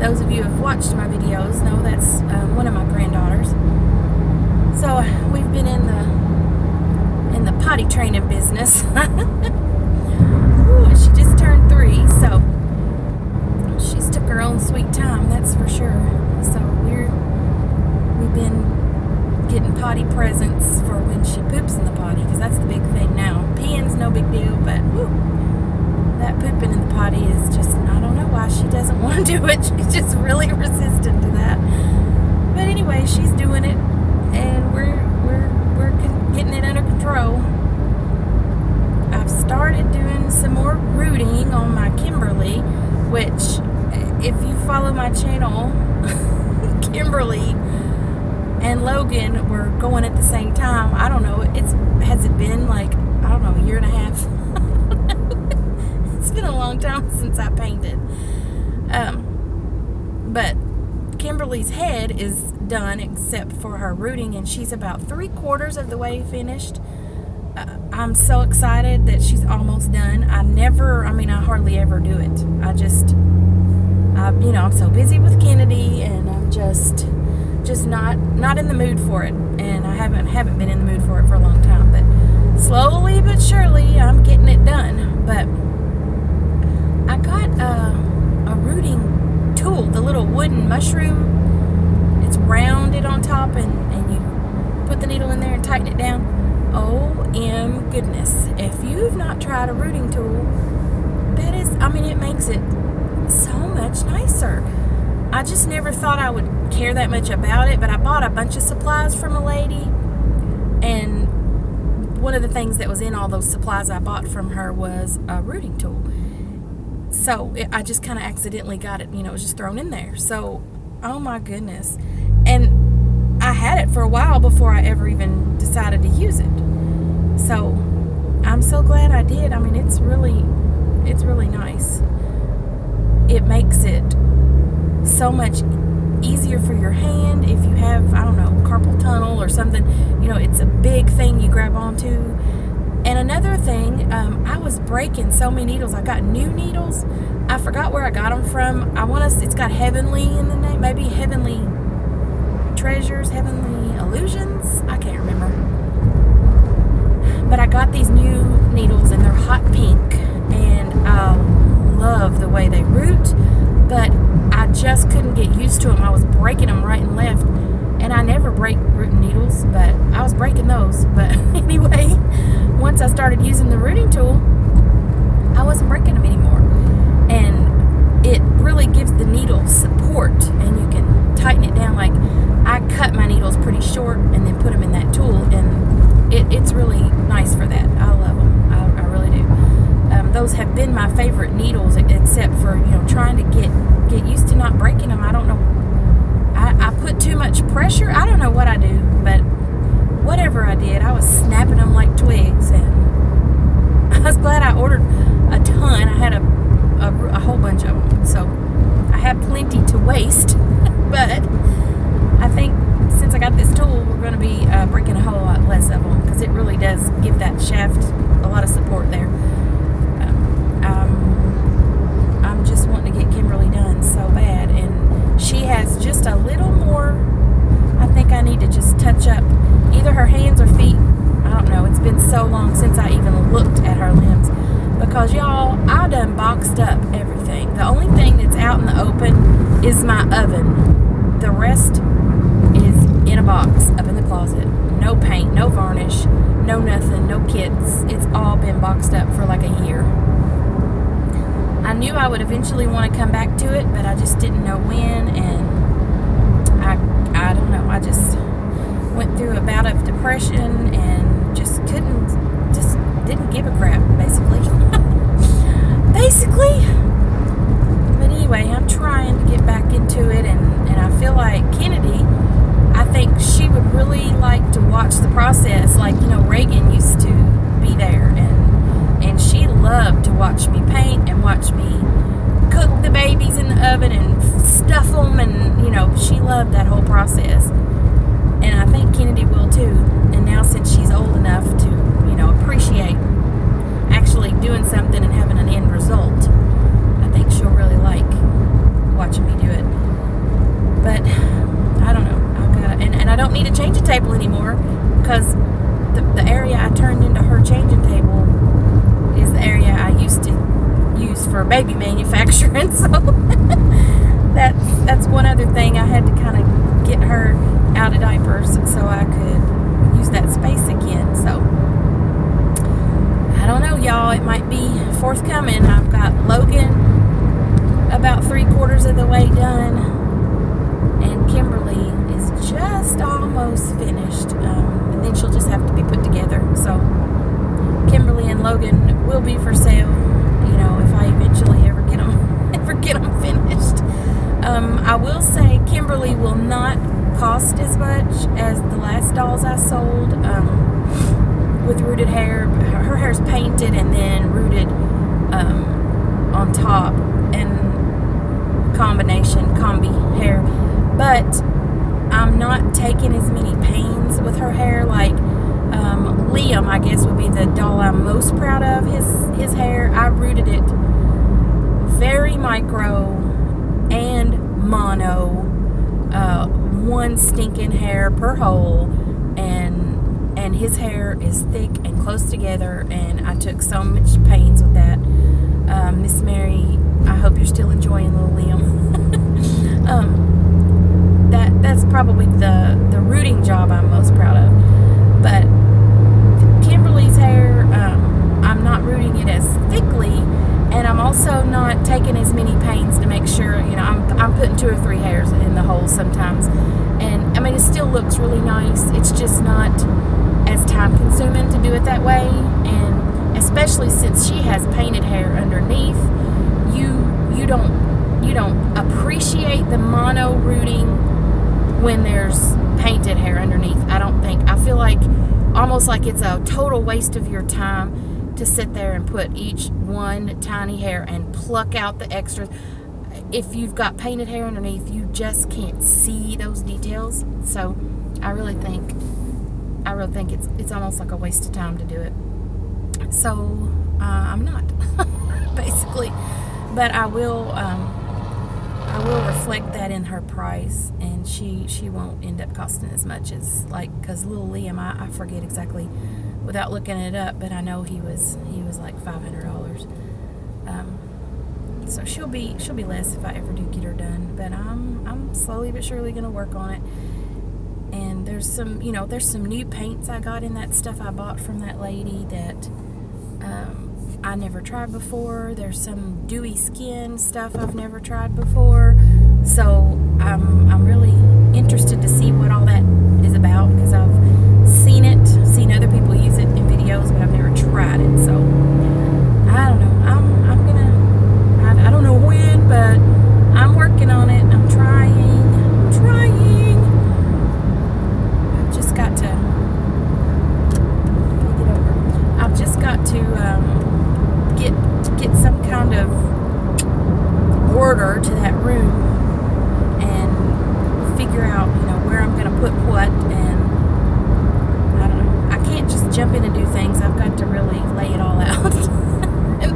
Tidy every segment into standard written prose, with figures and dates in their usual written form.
Those of you who have watched my videos know that's one of my granddaughters. So we've been in the potty training business. Ooh, she just turned 3, so she's took her own sweet time, that's for sure. So we've been getting potty presents for when she poops in the potty, because that's the big thing now. Peeing's no big deal, but whew, that pooping in the potty is just, I don't know why she doesn't want to do it. She's just really resistant to that. But anyway, she's doing it, and we're getting it under control. I've started doing some more rooting on my Kimberly, which, if you follow my channel, Kimberly and Logan were going at the same time. I don't know, has it been like, I don't know, a year and a half? It's been a long time since I painted. But Kimberly's head is done except for her rooting, and she's about 3/4 of the way finished. I'm so excited that she's almost done. I hardly ever do it. I'm so busy with Kennedy, and I'm just not in the mood for it. And I haven't been in the mood for it for a long time. But slowly but surely, I'm getting it done. But I got a rooting tool, the little wooden mushroom. It's rounded on top, and you put the needle in there and tighten it down. OM goodness. If you've not tried a rooting tool, it makes it so much nicer. I just never thought I would care that much about it, but I bought a bunch of supplies from a lady, and one of the things that was in all those supplies I bought from her was a rooting tool. So I just kind of accidentally got it, it was just thrown in there. So, oh my goodness. And I had it for a while before I ever even decided to use it. So I'm so glad I did. It's really nice. It makes it so much easier for your hand if you have, carpal tunnel or something. It's a big thing you grab onto. And another thing, I was breaking so many needles. I got new needles. I forgot where I got them from. It's got Heavenly in the name, maybe Heavenly Treasures, Heavenly Illusions. I can't remember. But I got these new needles, and they're hot pink, and I love the way they root, but I just couldn't get used to them. I was breaking them right and left, and I never break rooting needles, but I was breaking those. But anyway, once I started using the rooting tool, I wasn't breaking them anymore, and it really gives the needle support, and you can tighten it down. Like, I cut my needles pretty short and then put them in that tool, and it's really nice for that. I love them. I really do. Those have been my favorite needles, except for trying to get used to not breaking them. I don't know. I put too much pressure. I don't know what I do, but whatever I did, I was snapping them like twigs, and I was glad I ordered a ton. I had a whole bunch of them, so I had plenty to waste. But I think since I got this tool, we're going to be breaking a whole lot less of them, because it really does give that shaft a lot of support there. I'm just wanting to get Kimberly done so bad, and she has just a little more. I think I need to just touch up either her hands or feet. I don't know. It's been so long since I even looked at her limbs, because y'all, I done boxed up everything. The only thing that's out in the open is my oven. The rest is in a box up in the closet. No paint, no varnish, no nothing, no kits. It's all been boxed up for like a year. I knew I would eventually want to come back to it, but I just didn't know when, and I don't know. I just went through a bout of depression and just didn't give a crap, basically. But anyway, I'm trying to get back into it, and I feel like Kennedy, I think she would really like to watch the process. Like, Reagan used to be there, and she loved to watch me paint and watch me cook the babies in the oven and stuff them, and she loved that whole process. And I think Kennedy will too. And now, since she's old enough to appreciate actually doing something and having an end result, I think she'll really like watching me do it. her out of diapers so I could use that space again. So I don't know, y'all. It might be forthcoming. I've got Logan about 3/4 of the way done, and Kimberly is just almost finished, and then she'll just have to be put together. So Kimberly and Logan will be for sale, if I eventually ever get them finished. I will say Kimberly will not cost as much as the last dolls I sold with rooted hair. Her hair's painted and then rooted on top, and combi hair, but I'm not taking as many pains with her hair. Like Liam, I guess, would be the doll I'm most proud of. His hair, I rooted it very micro and mono, one stinking hair per hole, and his hair is thick and close together, and I took so much pains with that. Miss Mary, I hope you're still enjoying little Liam. That's probably the rooting job I'm most proud of. But Kimberly's hair, I'm not rooting it as thickly, and I'm also not taking as many pains to make sure, I'm putting 2 or 3 hairs in the hole sometimes. And I mean, it still looks really nice. It's just not as time consuming to do it that way. And especially since she has painted hair underneath, you don't appreciate the mono rooting when there's painted hair underneath. I feel like almost like it's a total waste of your time to sit there and put each one tiny hair and pluck out the extras. If you've got painted hair underneath, you just can't see those details. So I really think it's almost like a waste of time to do it. So I'm not basically, but I will reflect that in her price, and she won't end up costing as much as, because little Liam, I forget exactly without looking it up, but I know he was like $500. So she'll be less if I ever do get her done. But I'm slowly but surely gonna work on it. And there's some new paints I got in that stuff I bought from that lady that I never tried before. There's some dewy skin stuff I've never tried before. So I'm really interested to see what all that is about, because I've seen other people use it in videos, but I've never tried it. So I don't know. I don't know when, but I'm working on it. I'm trying. I've just got to get some kind of order to that room and figure out, where I'm going to put what, and I don't know. I can't just jump in and do things. I've got to really lay it all out. And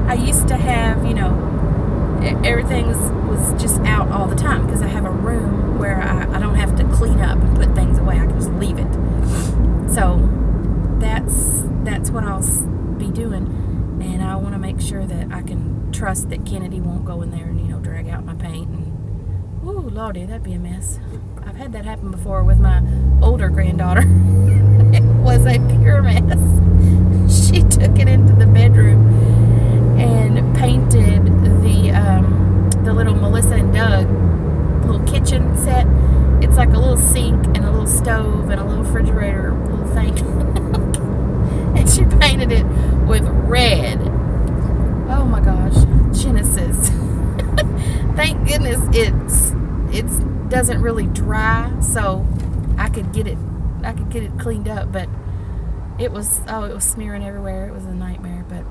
I used to have, everything was just out all the time, because I have a room where I don't have to clean up and put things away. I can just leave it. So that's what I'll be doing, and I want to make sure that I can trust that Kennedy won't go in there and drag out my paint, and ooh lordy, that'd be a mess. I've had that happen before with my older granddaughter. It was a pure mess. She took it into the bedroom and painted the little Melissa and Doug little kitchen set. It's like a little sink and a little stove and a little refrigerator little thing. And she painted it with red. Oh my gosh, Genesis. Thank goodness it doesn't really dry, so I could get it cleaned up, but it was smearing everywhere. It was a nightmare, but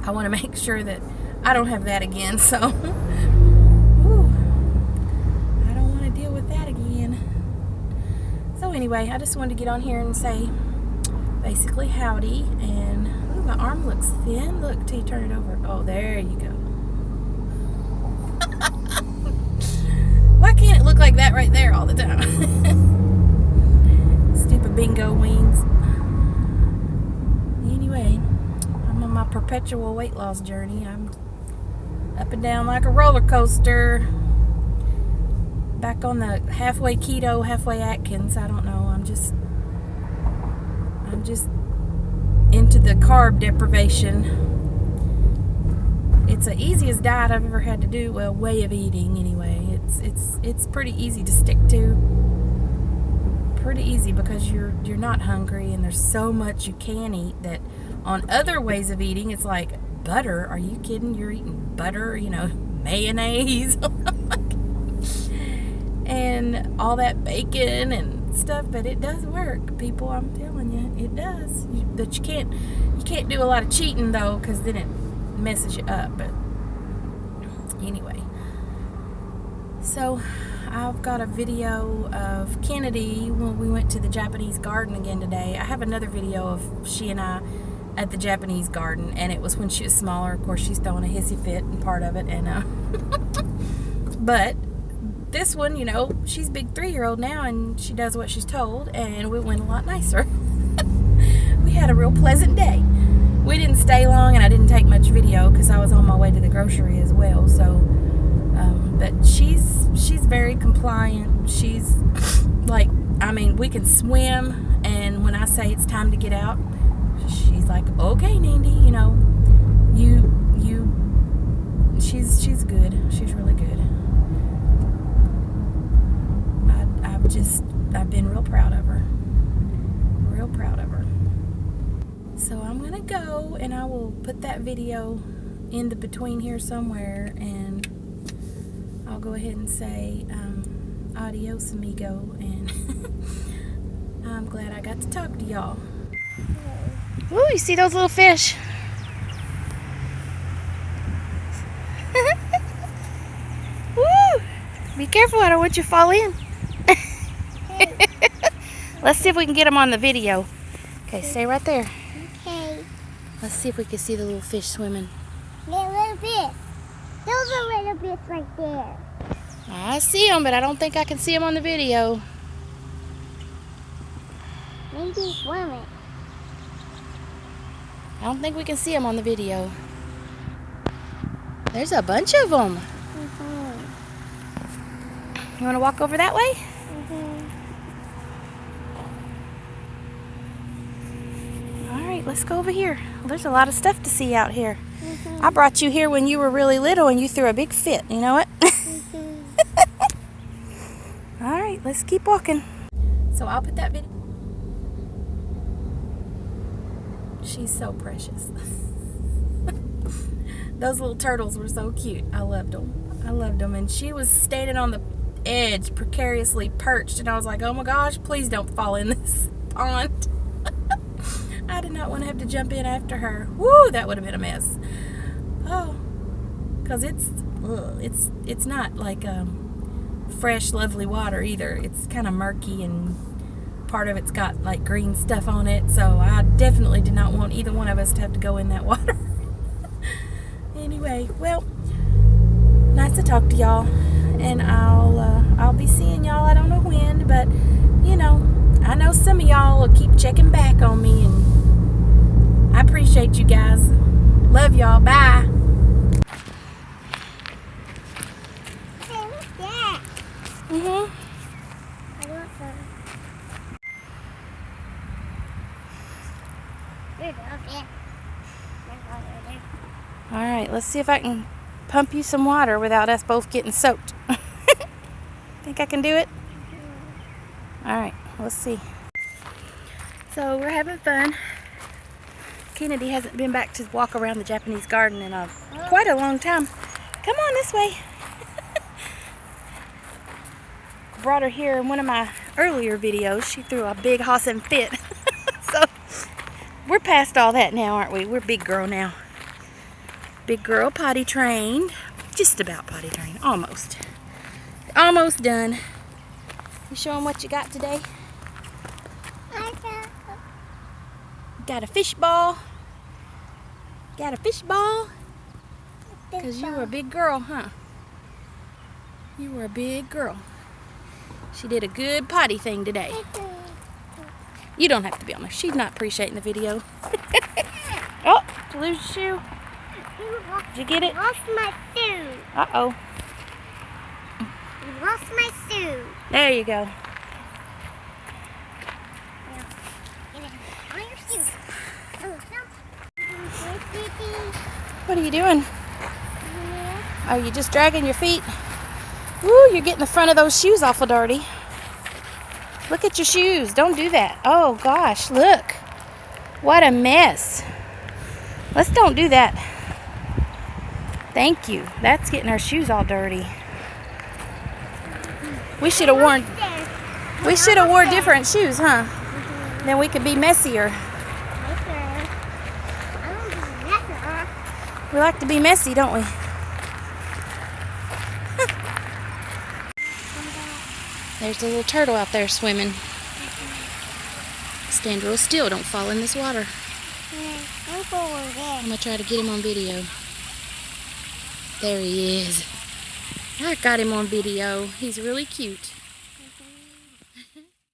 I want to make sure that I don't have that again, so whew, I don't want to deal with that again. So anyway, I just wanted to get on here and say basically howdy, and ooh, my arm looks thin. Look, till you turn it over. Oh, there you go. Why can't it look like that right there all the time? Stupid bingo wings. Anyway, I'm on my perpetual weight loss journey. I'm up and down like a roller coaster. back on the halfway keto, halfway Atkins. I don't know. I'm just into the carb deprivation. It's the easiest diet I've ever had to do. Well, way of eating anyway. It's pretty easy to stick to. Pretty easy because you're not hungry and there's so much you can eat that on other ways of eating it's like butter. Are you kidding? You're eating butter, you know, mayonnaise and all that bacon and stuff, but it does work, people. I'm telling you, it does. But you can't do a lot of cheating though, because then it messes you up. But anyway, so I've got a video of Kennedy when we went to the Japanese garden again today. I have another video of she and I at the Japanese garden, and it was when she was smaller. Of course, she's throwing a hissy fit and part of it, and but this one, you know, she's a big 3-year-old now, and she does what she's told, and it went a lot nicer. We had a real pleasant day. We didn't stay long, and I didn't take much video because I was on my way to the grocery as well. So, but she's very compliant. She's like, I mean, we can swim, and when I say it's time to get out, she's like, okay, Nandy, you know, she's good. She's really good. I've been real proud of her. Real proud of her. So I'm gonna go, and I will put that video in the between here somewhere, and I'll go ahead and say adios amigo, and I'm glad I got to talk to y'all. Ooh, you see those little fish? Woo! Be careful, I don't want you to fall in. Let's see if we can get them on the video. Okay, stay right there. Okay. Let's see if we can see the little fish swimming. Little fish. Those are little fish right there. I see them, but I don't think I can see them on the video. Maybe swimming. I don't think we can see them on the video. There's a bunch of them. You want to walk over that way? Alright, let's go over here. There's a lot of stuff to see out here. I brought you here when you were really little and you threw a big fit. You know what? Alright, let's keep walking. So I'll put that video. She's so precious. Those little turtles were so cute. I loved them. I loved them. And she was standing on the edge, precariously perched, and I was like, oh my gosh, please don't fall in this pond. I did not want to have to jump in after her. Woo, that would have been a mess. Oh, because it's not like fresh, lovely water either. It's kind of murky, and part of it's got like green stuff on it, so I definitely did not want either one of us to have to go in that water. Anyway, well, nice to talk to y'all, and I'll be seeing y'all, I don't know when, but you know, I know some of y'all will keep checking back on me, and I appreciate you guys. Love y'all. Bye. Hey, what's that? I want some. All right, let's see if I can pump you some water without us both getting soaked. Think I can do it? All right, let's see. So we're having fun. Kennedy hasn't been back to walk around the Japanese garden in quite a long time. Come on this way. Brought her here in one of my earlier videos. She threw a big hossing fit. So we're past all that now, aren't we? We're big girl now. Big girl, potty trained. Just about potty trained. Almost. Almost done. You show them what you got today? Got a fish ball. Got a fish ball? Because you were a big girl, huh? You were a big girl. She did a good potty thing today. You don't have to be on there. She's not appreciating the video. Oh, did you lose your shoe? Did you get it? Lost my shoe. Uh-oh. You lost my shoe. There you go. On your shoes. Oh, What are you doing? Are you just dragging your feet? Ooh, you're getting the front of those shoes awful dirty. Look at your shoes. Don't do that. Oh gosh, look. What a mess. Let's don't do that. Thank you. That's getting our shoes all dirty. We should have worn different shoes, huh? Then we could be messier. We like to be messy, don't we? There's a little turtle out there swimming. Stand real still, don't fall in this water. I'm gonna try to get him on video. There he is. I got him on video. He's really cute.